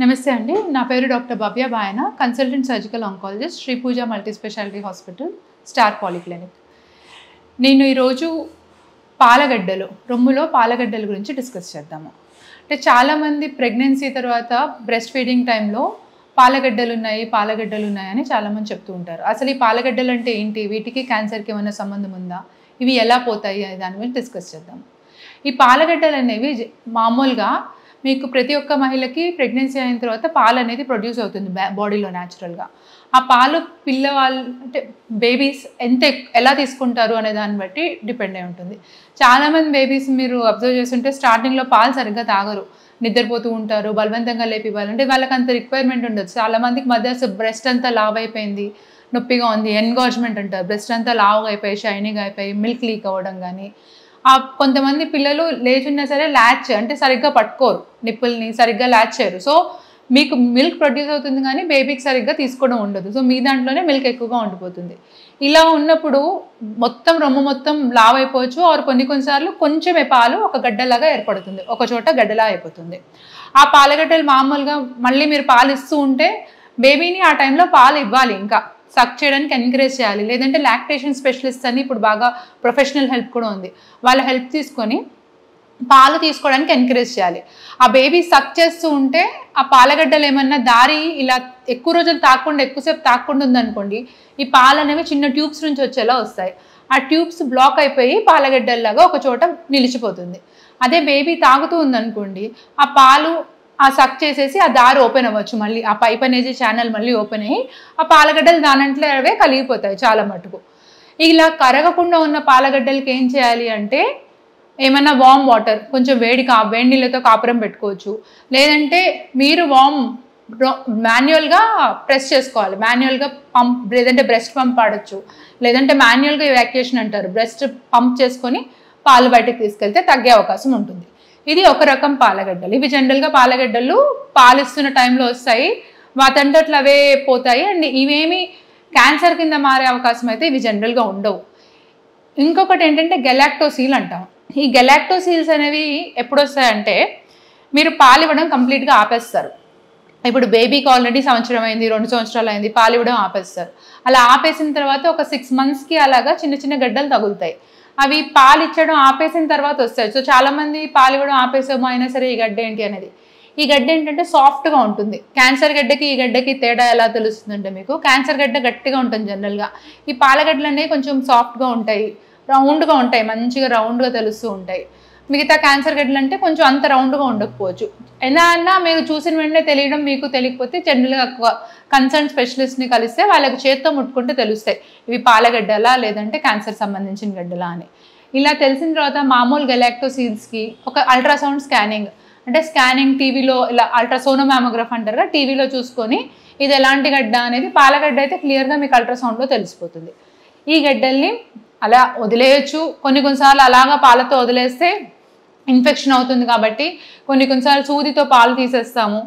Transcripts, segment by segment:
నమస్తే అండి. నా పేరు doctor Bhavya Bayana, consultant surgical oncologist, Sri Pooja multi speciality hospital, star polyclinic. నేను ఈరోజు పాలగడ్డలు, రొమ్ములో పాలగడ్డల గురించి డిస్కస్ చేద్దాము. అంటే చాలామంది ప్రెగ్నెన్సీ తర్వాత బ్రెస్ట్ ఫీడింగ్ టైంలో పాలగడ్డలు ఉన్నాయని చాలామంది చెప్తూ ఉంటారు. అసలు ఈ పాలగడ్డలు అంటే ఏంటి, వీటికి క్యాన్సర్కి ఏమైనా సంబంధం ఉందా, ఇవి ఎలా పోతాయి అనే దాని గురించి డిస్కస్ చేద్దాం. ఈ పాలగడ్డలు అనేవి మామూలుగా మీకు ప్రతి ఒక్క మహిళకి ప్రెగ్నెన్సీ అయిన తర్వాత పాలు అనేది ప్రొడ్యూస్ అవుతుంది బాడీలో న్యాచురల్గా. ఆ పాలు పిల్లవాళ్ళు అంటే బేబీస్ ఎలా తీసుకుంటారు అనే దాన్ని బట్టి డిపెండ్ అయి ఉంటుంది. చాలామంది బేబీస్ మీరు అబ్జర్వ్ చేస్తుంటే స్టార్టింగ్లో పాలు సరిగ్గా తాగరు, నిద్రపోతూ ఉంటారు, బలవంతంగా లేపివ్వాలంటే వాళ్ళకి అంత రిక్వైర్మెంట్ ఉండదు. చాలామందికి మధ్య బ్రెస్ట్ అంతా లావ్ అయిపోయింది, నొప్పిగా ఉంది, ఎన్గార్జ్మెంట్ అంటారు, బ్రెస్ట్ అంతా లావుగా అయిపోయి షైనీగా అయిపోయి మిల్క్ లీక్ అవ్వడం కానీ. కొంతమంది పిల్లలు లేచున్నా సరే ల్యాచ్ అంటే సరిగ్గా పట్టుకోరు, నిప్పుల్ని సరిగ్గా ల్యాచ్ చేయరు. సో మీకు మిల్క్ ప్రొడ్యూస్ అవుతుంది కానీ బేబీకి సరిగ్గా తీసుకోవడం ఉండదు. సో మీ దాంట్లోనే మిల్క్ ఎక్కువగా ఉండిపోతుంది. ఇలా ఉన్నప్పుడు రొమ్ము మొత్తం లావ్ అయిపోవచ్చు. ఆర్ కొన్నిసార్లు కొంచెమే పాలు ఒక గడ్డలాగా ఏర్పడుతుంది, ఒక చోట గడ్డలా అయిపోతుంది. ఆ పాలగడ్డలు మామూలుగా మళ్ళీ మీరు పాలు ఇస్తూ ఉంటే బేబీని ఆ టైంలో పాలు ఇవ్వాలి, ఇంకా సక్ చేయడానికి ఎంకరేజ్ చేయాలి. లేదంటే లాక్టేషన్ స్పెషలిస్ట్ అని ఇప్పుడు బాగా ప్రొఫెషనల్ హెల్ప్ కూడా ఉంది, వాళ్ళ హెల్ప్ తీసుకొని పాలు తీసుకోవడానికి ఎంకరేజ్ చేయాలి. ఆ బేబీ సక్ చేస్తూ ఉంటే ఆ పాలగడ్డలు ఏమన్నా దారి ఇలా ఎక్కువ రోజులు ఎక్కువసేపు తాకుండా ఉందనుకోండి, ఈ పాలు అనేవి చిన్న ట్యూబ్స్ నుంచి వచ్చేలా వస్తాయి. ఆ ట్యూబ్స్ బ్లాక్ అయిపోయి పాలగడ్డల్లాగా ఒక చోట నిలిచిపోతుంది. అదే బేబీ తాగుతూ ఉందనుకోండి, ఆ పాలు సక్ చేసేసి ఆ దారి ఓపెన్ అవ్వచ్చు, మళ్ళీ ఆ పైప్ అనేది ఛానల్ మళ్ళీ ఓపెన్ అయ్యి ఆ పాలగడ్డలు దానంట్లో అవే కలిగిపోతాయి చాలా మటుకు. ఇలా కరగకుండా ఉన్న పాలగడ్డలకి ఏం చేయాలి అంటే ఏమన్నా వామ్ వాటర్, కొంచెం వేడి నీళ్ళతో కాపురం పెట్టుకోవచ్చు. లేదంటే మీరు మాన్యువల్గా ప్రెస్ చేసుకోవాలి, మాన్యువల్గా పంప్, లేదంటే బ్రెస్ట్ పంప్ ఆడచ్చు, లేదంటే మాన్యువల్గా ఎవాక్యుయేషన్ అంటారు, బ్రెస్ట్ పంప్ చేసుకొని పాలు బయటకు తీసుకెళ్తే తగ్గే అవకాశం ఉంటుంది. ఇది ఒక రకం పాలగడ్డలు. ఇవి జనరల్గా పాలగడ్డలు పాలిస్తున్న టైంలో వస్తాయి, వాటంతట్లు అవే పోతాయి. అండ్ ఇవేమి క్యాన్సర్ కింద మారే అవకాశం అయితే ఇవి జనరల్గా ఉండవు. ఇంకొకటి ఏంటంటే గెలాక్టోసీల్ అంటాం. ఈ గెలాక్టోసీల్స్ అనేవి ఎప్పుడు వస్తాయంటే మీరు పాలు ఇవ్వడం కంప్లీట్గా ఆపేస్తారు. ఇప్పుడు బేబీకి ఆల్రెడీ సంవత్సరం అయింది, 2 సంవత్సరాలు అయింది, పాలు ఇవ్వడం ఆపేస్తారు. అలా ఆపేసిన తర్వాత ఒక 6 monthsకి అలాగా చిన్న చిన్న గడ్డలు తగులుతాయి. అవి పాలు ఇచ్చడం ఆపేసిన తర్వాత వస్తాయి. సో చాలామంది పాలు ఇవ్వడం ఆపేసామో అయినా సరే ఈ గడ్డ ఏంటి అనేది, ఈ గడ్డ ఏంటంటే సాఫ్ట్గా ఉంటుంది. క్యాన్సర్ గడ్డకి ఈ గడ్డకి తేడా ఎలా తెలుస్తుందంటే, మీకు క్యాన్సర్ గడ్డ గట్టిగా ఉంటుంది జనరల్గా, ఈ పాలగడ్డలు అనేవి కొంచెం సాఫ్ట్గా ఉంటాయి, రౌండ్గా ఉంటాయి, మంచిగా రౌండ్గా తెలుస్తూ ఉంటాయి. మిగతా క్యాన్సర్ గడ్డలు అంటే కొంచెం అంత రౌండ్గా ఉండకపోవచ్చు. ఏదన్నా మీరు చూసిన వెంటనే తెలియడం, మీకు తెలియకపోతే జనరల్గా కన్సర్న్ స్పెషలిస్ట్ని కలిస్తే వాళ్ళకి చేత్తో ముట్టుకుంటే తెలుస్తాయి ఇవి పాలగడ్డలా లేదంటే క్యాన్సర్ సంబంధించిన గడ్డలా అని. ఇలా తెలిసిన తర్వాత మామూలు గెలాక్టోసీల్స్కి ఒక అల్ట్రాసౌండ్ స్కానింగ్, అంటే స్కానింగ్ టీవీలో ఇలా అల్ట్రాసోనోమామోగ్రఫ్ అంటారుగా, టీవీలో చూసుకొని ఇది ఎలాంటి గడ్డ అనేది, పాలగడ్డ అయితే క్లియర్గా మీకు అల్ట్రాసౌండ్లో తెలిసిపోతుంది. ఈ గడ్డల్ని అలా వదిలేయచ్చు. కొన్నిసార్లు అలాగా పాలతో వదిలేస్తే ఇన్ఫెక్షన్ అవుతుంది కాబట్టి కొన్నిసార్లు సూదితో పాలు తీసేస్తాము.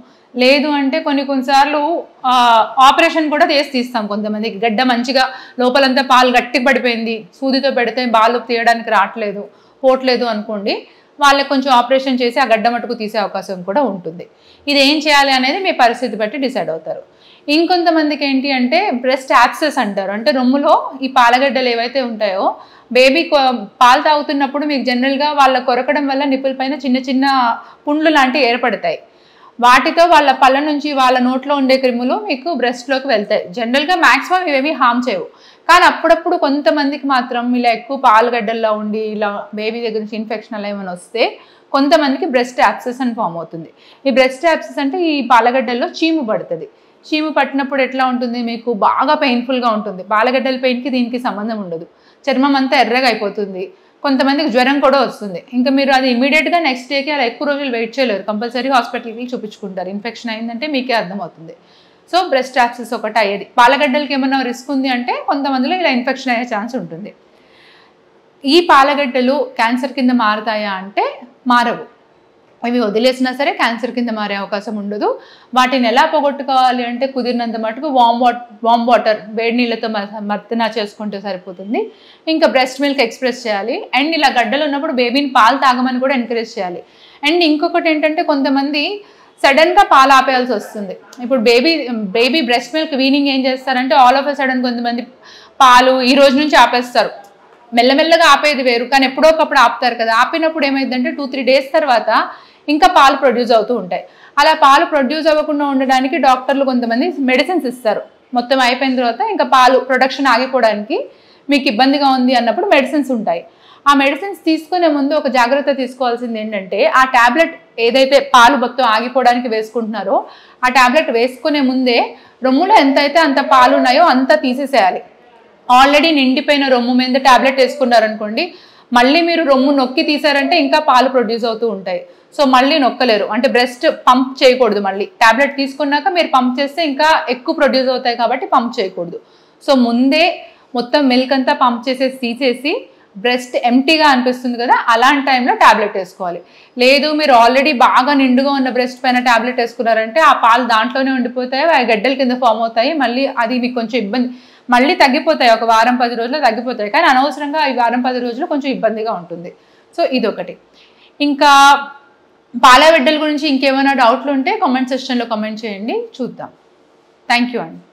లేదు అంటే కొన్నిసార్లు ఆపరేషన్ కూడా తీస్తాం. కొంతమందికి గడ్డ మంచిగా లోపలంతా పాలు గట్టి పడిపోయింది, సూదితో పెడితే పాలు తీయడానికి పోవట్లేదు అనుకోండి, వాళ్ళకి కొంచెం ఆపరేషన్ చేసి ఆ గడ్డ మటుకు తీసే అవకాశం కూడా ఉంటుంది. ఇది ఏం చేయాలి అనేది మీ పరిస్థితి బట్టి డిసైడ్ అవుతారు. ఇంకొంతమందికి ఏంటి అంటే బ్రెస్ట్ యాబ్సెస్ అంటారు. అంటే రొమ్ములో ఈ పాలగడ్డలు ఏవైతే ఉంటాయో బేబీ పాలు తాగుతున్నప్పుడు మీకు జనరల్గా వాళ్ళ కొరకడం వల్ల నిప్పుల పైన చిన్న చిన్న పుండ్లు లాంటివి ఏర్పడతాయి. వాటితో వాళ్ళ పళ్ళ నుంచి వాళ్ళ నోట్లో ఉండే క్రిములు మీకు బ్రెస్ట్లోకి వెళ్తాయి. జనరల్గా మ్యాక్సిమం ఇవేవి హామ్ చేయవు, కానీ అప్పుడప్పుడు కొంతమందికి మాత్రం ఇలా ఎక్కువ పాలగడ్డల్లో ఉండి ఇలా బేబీ దగ్గర నుంచి ఇన్ఫెక్షన్ అలా ఏమైనా వస్తే కొంతమందికి బ్రెస్ట్ యాబ్సెస్ అని ఫామ్ అవుతుంది. ఈ బ్రెస్ట్ యాబ్సెస్ అంటే ఈ పాలగడ్డల్లో చీము పడుతుంది. చీము పట్టినప్పుడు ఎట్లా ఉంటుంది, మీకు బాగా పెయిన్ఫుల్గా ఉంటుంది. పాలగడ్డల పెయిన్కి దీనికి సంబంధం ఉండదు, చర్మం అంతా ఎర్రగా అయిపోతుంది, కొంతమందికి జ్వరం కూడా వస్తుంది. ఇంకా మీరు అది ఇమీడియట్గా నెక్స్ట్ డేకి అలా ఎక్కువ రోజులు వెయిట్ చేయలేరు, కంపల్సరీ హాస్పిటల్కి చూపించుకుంటారు. ఇన్ఫెక్షన్ అయిందంటే మీకే అర్థమవుతుంది. సో బ్రెస్ట్ యాబ్సెస్ ఒకటి అయ్యేది. పాలగడ్డలకి ఏమైనా రిస్క్ ఉంది అంటే కొంతమందిలో ఇలా ఇన్ఫెక్షన్ అయ్యే ఛాన్స్ ఉంటుంది. ఈ పాలగడ్డలు క్యాన్సర్ కింద మారుతాయా అంటే మారవు. ఇవి వదిలేసినా సరే క్యాన్సర్ కింద మారే అవకాశం ఉండదు. వాటిని ఎలా పోగొట్టుకోవాలి అంటే కుదిరినంత మటుకు వామ్ వాటర్ వేడి నీళ్ళతో మర్దన చేసుకుంటే సరిపోతుంది. ఇంకా బ్రెస్ట్ మిల్క్ ఎక్స్ప్రెస్ చేయాలి. అండ్ ఇలా గడ్డలు ఉన్నప్పుడు బేబీని పాలు తాగమని కూడా ఎంకరేజ్ చేయాలి. అండ్ ఇంకొకటి ఏంటంటే కొంతమంది సడన్గా పాలు ఆపేయాల్సి వస్తుంది. ఇప్పుడు బేబీ బ్రెస్ట్ మిల్క్ వీనింగ్ ఏం చేస్తారంటే ఆల్ ఆఫ్ ఎ సడన్ కొంతమంది పాలు ఈ రోజు నుంచి ఆపేస్తారు. మెల్లమెల్లగా ఆపేది వేరు, కానీ ఎప్పుడో ఒకప్పుడు ఆపుతారు కదా. ఆపినప్పుడు ఏమైందంటే 2-3 డేస్ తర్వాత ఇంకా పాలు ప్రొడ్యూస్ అవుతూ ఉంటాయి. అలా పాలు ప్రొడ్యూస్ అవ్వకుండా ఉండడానికి డాక్టర్లు కొంతమంది మెడిసిన్స్ ఇస్తారు. మొత్తం అయిపోయిన తర్వాత ఇంకా పాలు ప్రొడక్షన్ ఆగిపోవడానికి మీకు ఇబ్బందిగా ఉంది అన్నప్పుడు మెడిసిన్స్ ఉంటాయి. ఆ మెడిసిన్స్ తీసుకునే ముందు ఒక జాగ్రత్త తీసుకోవాల్సింది ఏంటంటే, ఆ ట్యాబ్లెట్ ఏదైతే పాలు మొత్తం ఆగిపోవడానికి వేసుకుంటున్నారో ఆ ట్యాబ్లెట్ వేసుకునే ముందే రొమ్ములో ఎంతైతే అంత పాలు ఉన్నాయో అంత తీసేసేయాలి. ఆల్రెడీ నిండిపోయిన రొమ్ము మీద ట్యాబ్లెట్ వేసుకున్నారనుకోండి, మళ్ళీ మీరు రొమ్ము నొక్కి తీసారంటే ఇంకా పాలు ప్రొడ్యూస్ అవుతూ ఉంటాయి. సో మళ్ళీ నొక్కలేరు, అంటే బ్రెస్ట్ పంప్ చేయకూడదు. మళ్ళీ ట్యాబ్లెట్ తీసుకున్నాక మీరు పంప్ చేస్తే ఇంకా ఎక్కువ ప్రొడ్యూస్ అవుతాయి కాబట్టి పంప్ చేయకూడదు. సో ముందే మొత్తం మిల్క్ అంతా పంప్ చేసేసి తీసేసి బ్రెస్ట్ ఎంటీగా అనిపిస్తుంది కదా, అలాంటి టైంలో ట్యాబ్లెట్ వేసుకోవాలి. లేదు మీరు ఆల్రెడీ బాగా నిండుగా ఉన్న బ్రెస్ట్ పైన ట్యాబ్లెట్ వేసుకున్నారంటే ఆ పాలు దాంట్లోనే ఉండిపోతాయి, ఆ గడ్డల కింద ఫామ్ అవుతాయి. మళ్ళీ అది మీకు కొంచెం ఇబ్బంది, మళ్ళీ తగ్గిపోతాయి, ఒక వారం 10 రోజులు తగ్గిపోతాయి. కానీ అనవసరంగా ఈ వారం 10 రోజులు కొంచెం ఇబ్బందిగా ఉంటుంది. సో ఇదొకటి. ఇంకా పాల బిడ్డల గురించి ఇంకేమైనా డౌట్లు ఉంటే కామెంట్ సెక్షన్లో కామెంట్ చేయండి, చూద్దాం. థ్యాంక్ యూ అండి.